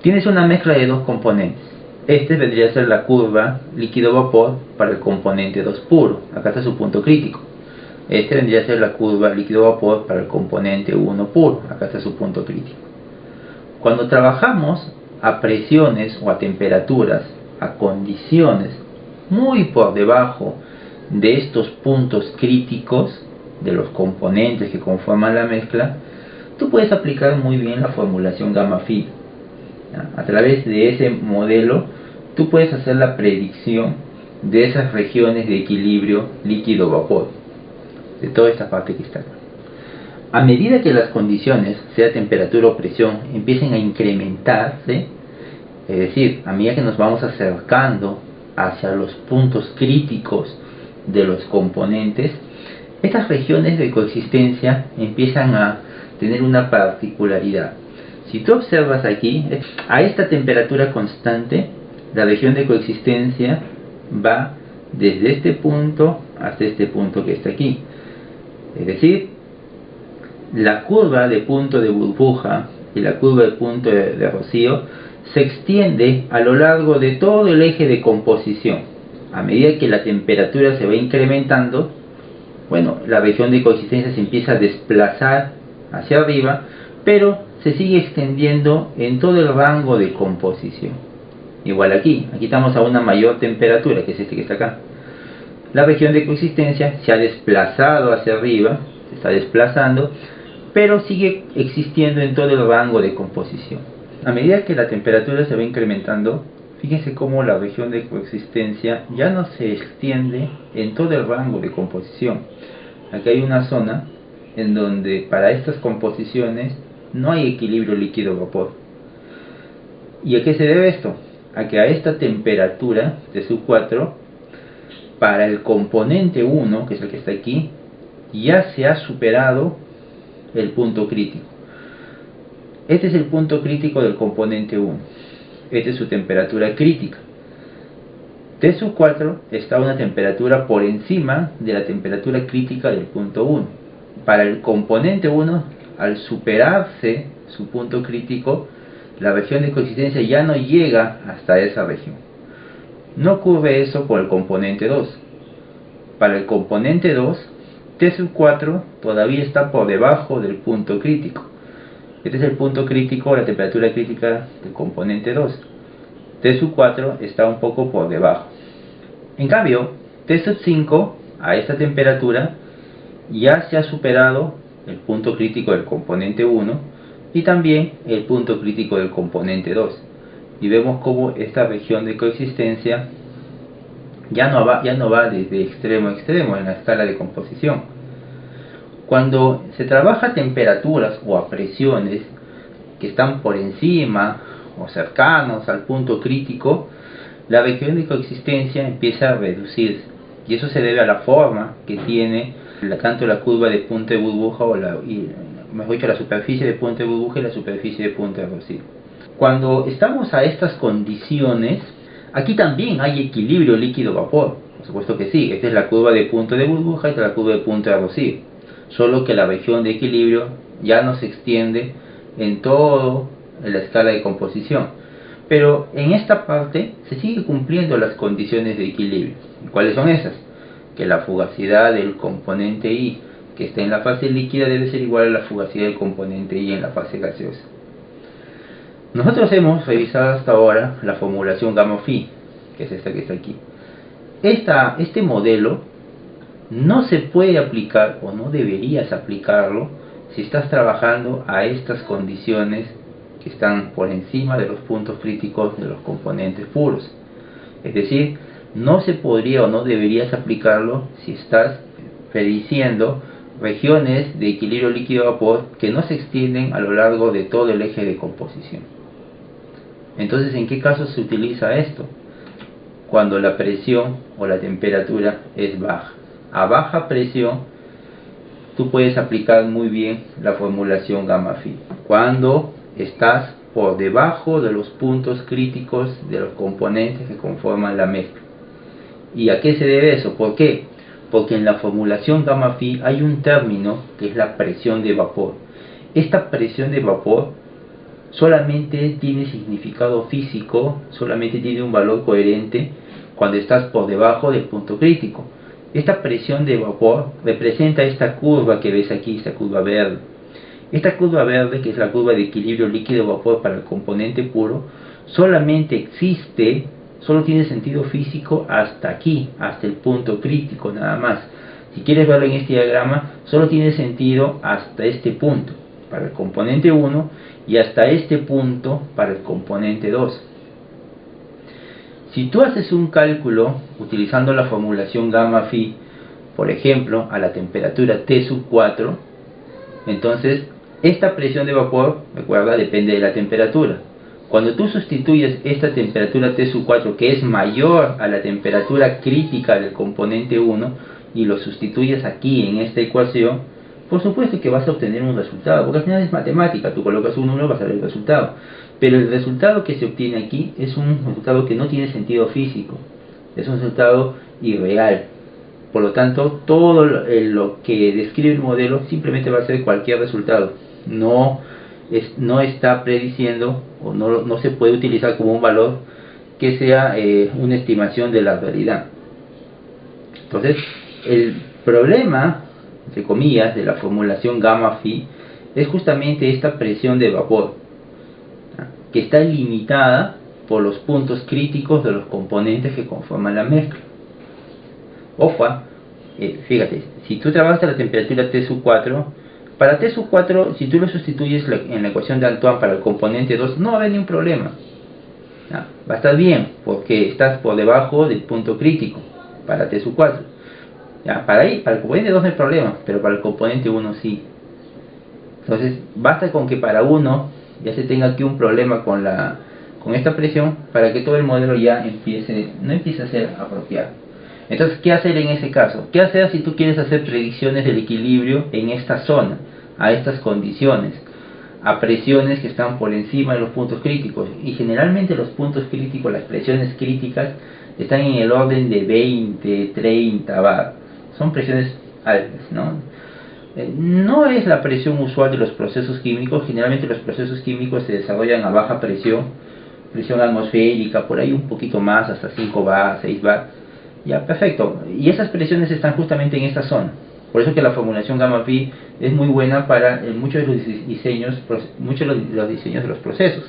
Tienes una mezcla de dos componentes. Este vendría a ser la curva líquido-vapor para el componente 2 puro. Acá está su punto crítico. Este vendría a ser la curva líquido-vapor para el componente 1 puro. Acá está su punto crítico. Cuando trabajamos a presiones o a temperaturas, a condiciones muy por debajo de estos puntos críticos de los componentes que conforman la mezcla, tú puedes aplicar muy bien la formulación gamma phi. A través de ese modelo tú puedes hacer la predicción de esas regiones de equilibrio líquido-vapor, de toda esta parte que está acá. A medida que las condiciones, sea temperatura o presión, empiecen a incrementarse, es decir, a medida que nos vamos acercando hacia los puntos críticos de los componentes, estas regiones de coexistencia empiezan a tener una particularidad. Si tú observas aquí, a esta temperatura constante, la región de coexistencia va desde este punto hasta este punto que está aquí. Es decir, la curva de punto de burbuja y la curva de punto de rocío se extiende a lo largo de todo el eje de composición. A medida que la temperatura se va incrementando, bueno, la región de coexistencia se empieza a desplazar hacia arriba, pero se sigue extendiendo en todo el rango de composición. Igual aquí estamos a una mayor temperatura, que es este que está acá. La región de coexistencia se ha desplazado hacia arriba, se está desplazando, pero sigue existiendo en todo el rango de composición. A medida que la temperatura se va incrementando, fíjense cómo la región de coexistencia ya no se extiende en todo el rango de composición. Aquí hay una zona en donde para estas composiciones no hay equilibrio líquido-vapor. ¿Y a qué se debe esto? A que a esta temperatura de sub 4, para el componente 1, que es el que está aquí, ya se ha superado el punto crítico. Este es el punto crítico del componente 1. Esta es su temperatura crítica. T sub 4 está a una temperatura por encima de la temperatura crítica del punto 1. Para el componente 1, al superarse su punto crítico, la región de coexistencia ya no llega hasta esa región. No ocurre eso por el componente 2. Para el componente 2, T sub 4 todavía está por debajo del punto crítico. Este es el punto crítico, la temperatura crítica del componente 2. T sub 4 está un poco por debajo. En cambio, T sub 5, a esta temperatura, ya se ha superado el punto crítico del componente 1 y también el punto crítico del componente 2. Y vemos cómo esta región de coexistencia ya no va desde extremo a extremo en la escala de composición. Cuando se trabaja a temperaturas o a presiones que están por encima o cercanos al punto crítico, la región de coexistencia empieza a reducirse, y eso se debe a la forma que tiene tanto la curva de punto de burbuja mejor dicho, la superficie de punto de burbuja y la superficie de punto de rocío. Cuando estamos a estas condiciones, aquí también hay equilibrio líquido-vapor, por supuesto que sí. Esta es la curva de punto de burbuja y esta es la curva de punto de rocío, solo que la región de equilibrio ya no se extiende en todo la escala de composición, pero en esta parte se sigue cumpliendo las condiciones de equilibrio. ¿Cuáles son esas? Que la fugacidad del componente I que está en la fase líquida debe ser igual a la fugacidad del componente I en la fase gaseosa. Nosotros hemos revisado hasta ahora la formulación gamma phi, que es esta que está aquí. Este modelo no se puede aplicar, o no deberías aplicarlo, si estás trabajando a estas condiciones que están por encima de los puntos críticos de los componentes puros. Es decir, no se podría o no deberías aplicarlo si estás prediciendo regiones de equilibrio líquido-vapor que no se extienden a lo largo de todo el eje de composición. Entonces, ¿en qué casos se utiliza esto? Cuando la presión o la temperatura es baja. A baja presión, tú puedes aplicar muy bien la formulación gamma phi. Cuando estás por debajo de los puntos críticos de los componentes que conforman la mezcla. ¿Y a qué se debe eso? ¿Por qué? Porque en la formulación gamma phi hay un término que es la presión de vapor. Esta presión de vapor solamente tiene significado físico, solamente tiene un valor coherente cuando estás por debajo del punto crítico. Esta presión de vapor representa esta curva que ves aquí, esta curva verde. Esta curva verde, que es la curva de equilibrio líquido-vapor para el componente puro, solamente existe, solo tiene sentido físico hasta aquí, hasta el punto crítico nada más. Si quieres verlo en este diagrama, solo tiene sentido hasta este punto para el componente 1 y hasta este punto para el componente 2. Si tú haces un cálculo utilizando la formulación gamma phi, por ejemplo, a la temperatura T sub 4, entonces esta presión de vapor, recuerda, depende de la temperatura. Cuando tú sustituyes esta temperatura T sub 4, que es mayor a la temperatura crítica del componente 1, y lo sustituyes aquí en esta ecuación, por supuesto que vas a obtener un resultado, porque al final es matemática, tú colocas un número, vas a ver el resultado. Pero el resultado que se obtiene aquí es un resultado que no tiene sentido físico, es un resultado irreal. Por lo tanto, todo lo que describe el modelo simplemente va a ser cualquier resultado. No está prediciendo o no se puede utilizar como un valor que sea una estimación de la realidad. Entonces, el problema, entre comillas, de la formulación gamma phi es justamente esta presión de vapor, que está limitada por los puntos críticos de los componentes que conforman la mezcla. Ojo, fíjate, si tú trabajas a la temperatura T sub 4, para T sub 4, si tú lo sustituyes en la ecuación de Antoine para el componente 2, no va a haber ningún problema. Va a estar bien, porque estás por debajo del punto crítico para T sub 4. Para el componente 2 no hay problema, pero para el componente 1 sí. Entonces, basta con que para 1 ya se tenga aquí un problema con esta presión para que todo el modelo ya no empiece a ser apropiado. Entonces, ¿qué hacer en ese caso? ¿Qué hacer si tú quieres hacer predicciones del equilibrio en esta zona, a estas condiciones, a presiones que están por encima de los puntos críticos? Y generalmente los puntos críticos, las presiones críticas, están en el orden de 20, 30 bar. Son presiones altas, ¿no? No es la presión usual de los procesos químicos. Generalmente los procesos químicos se desarrollan a baja presión atmosférica, por ahí un poquito más, hasta 5 bar, 6 bar. Ya, perfecto. Y esas presiones están justamente en esta zona. Por eso que la formulación gamma phi es muy buena para muchos de los diseños de los procesos.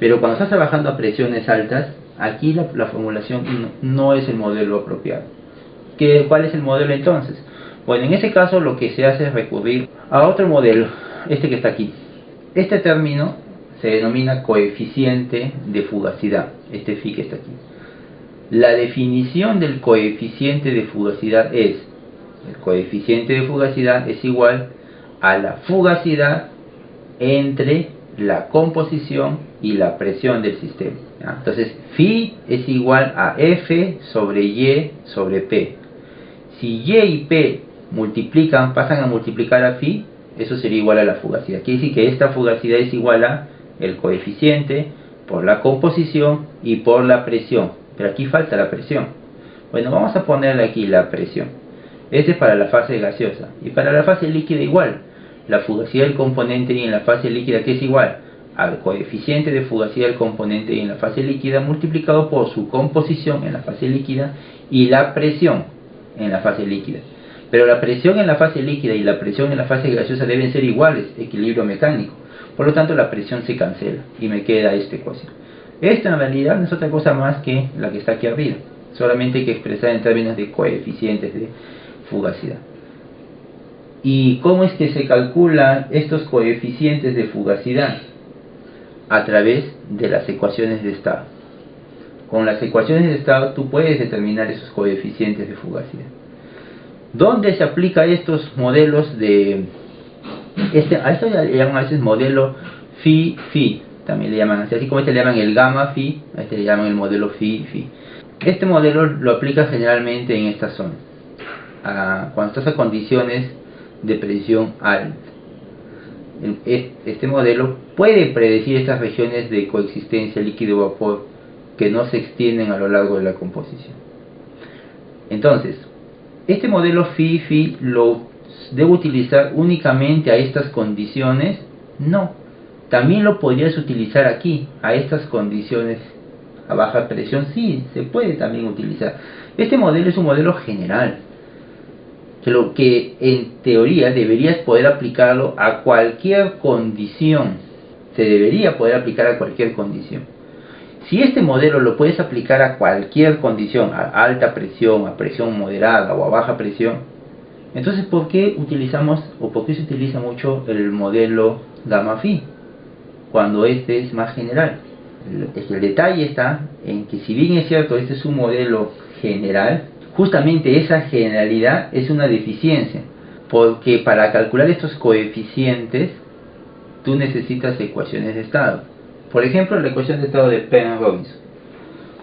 Pero cuando estás trabajando a presiones altas, aquí la formulación no es el modelo apropiado. ¿Cuál es el modelo entonces? Bueno, en ese caso lo que se hace es recurrir a otro modelo, este que está aquí. Este término se denomina coeficiente de fugacidad, este phi que está aquí. La definición del coeficiente de fugacidad es: el coeficiente de fugacidad es igual a la fugacidad entre la composición y la presión del sistema. Entonces, phi es igual a F sobre Y sobre P. Si Y y P pasan a multiplicar a phi, eso sería igual a la fugacidad. Quiere decir que esta fugacidad es igual a el coeficiente por la composición y por la presión. Pero aquí falta la presión. Bueno, vamos a ponerle aquí la presión. Este es para la fase gaseosa. Y para la fase líquida igual. La fugacidad del componente y en la fase líquida, que es igual al coeficiente de fugacidad del componente y en la fase líquida multiplicado por su composición en la fase líquida y la presión en la fase líquida. Pero la presión en la fase líquida y la presión en la fase gaseosa deben ser iguales, equilibrio mecánico. Por lo tanto, la presión se cancela y me queda esta ecuación. Esta en realidad no es otra cosa más que la que está aquí arriba. Solamente hay que expresar en términos de coeficientes de fugacidad. ¿Y cómo es que se calculan estos coeficientes de fugacidad? A través de las ecuaciones de estado. Con las ecuaciones de estado tú puedes determinar esos coeficientes de fugacidad. ¿Dónde se aplica estos modelos de... a esto le llaman a veces modelo phi-phi, también le llaman así como este le llaman el gamma phi, a este le llaman el modelo phi-phi. Este modelo lo aplica generalmente en esta zona, cuando estás a condiciones de presión alta. Este modelo puede predecir estas regiones de coexistencia líquido-vapor que no se extienden a lo largo de la composición. Entonces, este modelo phi-phi lo debo utilizar únicamente a estas condiciones. No, También lo podrías utilizar aquí, a estas condiciones a baja presión, sí, se puede también utilizar. Este modelo es un modelo general, que lo que en teoría deberías poder aplicarlo a cualquier condición. Se debería poder aplicar a cualquier condición. Si este modelo lo puedes aplicar a cualquier condición, a alta presión, a presión moderada o a baja presión, entonces ¿por qué utilizamos o por qué se utiliza mucho el modelo gamma phi cuando este es más general? El detalle está en que, si bien es cierto, este es un modelo general, justamente esa generalidad es una deficiencia, porque para calcular estos coeficientes tú necesitas ecuaciones de estado. Por ejemplo, la ecuación de estado de Penrose-Robinson.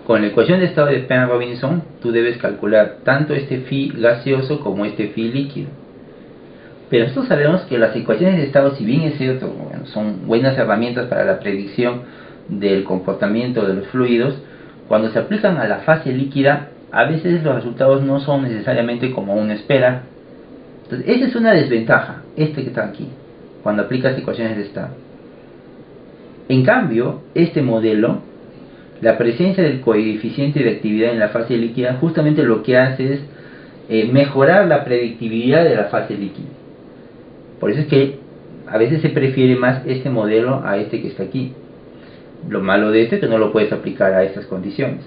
Con la ecuación de estado de Penrose-Robinson tú debes calcular tanto este phi gaseoso como este phi líquido. Pero nosotros sabemos que las ecuaciones de estado, si bien es cierto, bueno, son buenas herramientas para la predicción del comportamiento de los fluidos, cuando se aplican a la fase líquida, a veces los resultados no son necesariamente como uno espera. Entonces, esa es una desventaja, que está aquí, cuando aplicas ecuaciones de estado. En cambio, este modelo, la presencia del coeficiente de actividad en la fase líquida, justamente lo que hace es mejorar la predictibilidad de la fase líquida. Por eso es que a veces se prefiere más este modelo a este que está aquí. Lo malo de este es que no lo puedes aplicar a estas condiciones.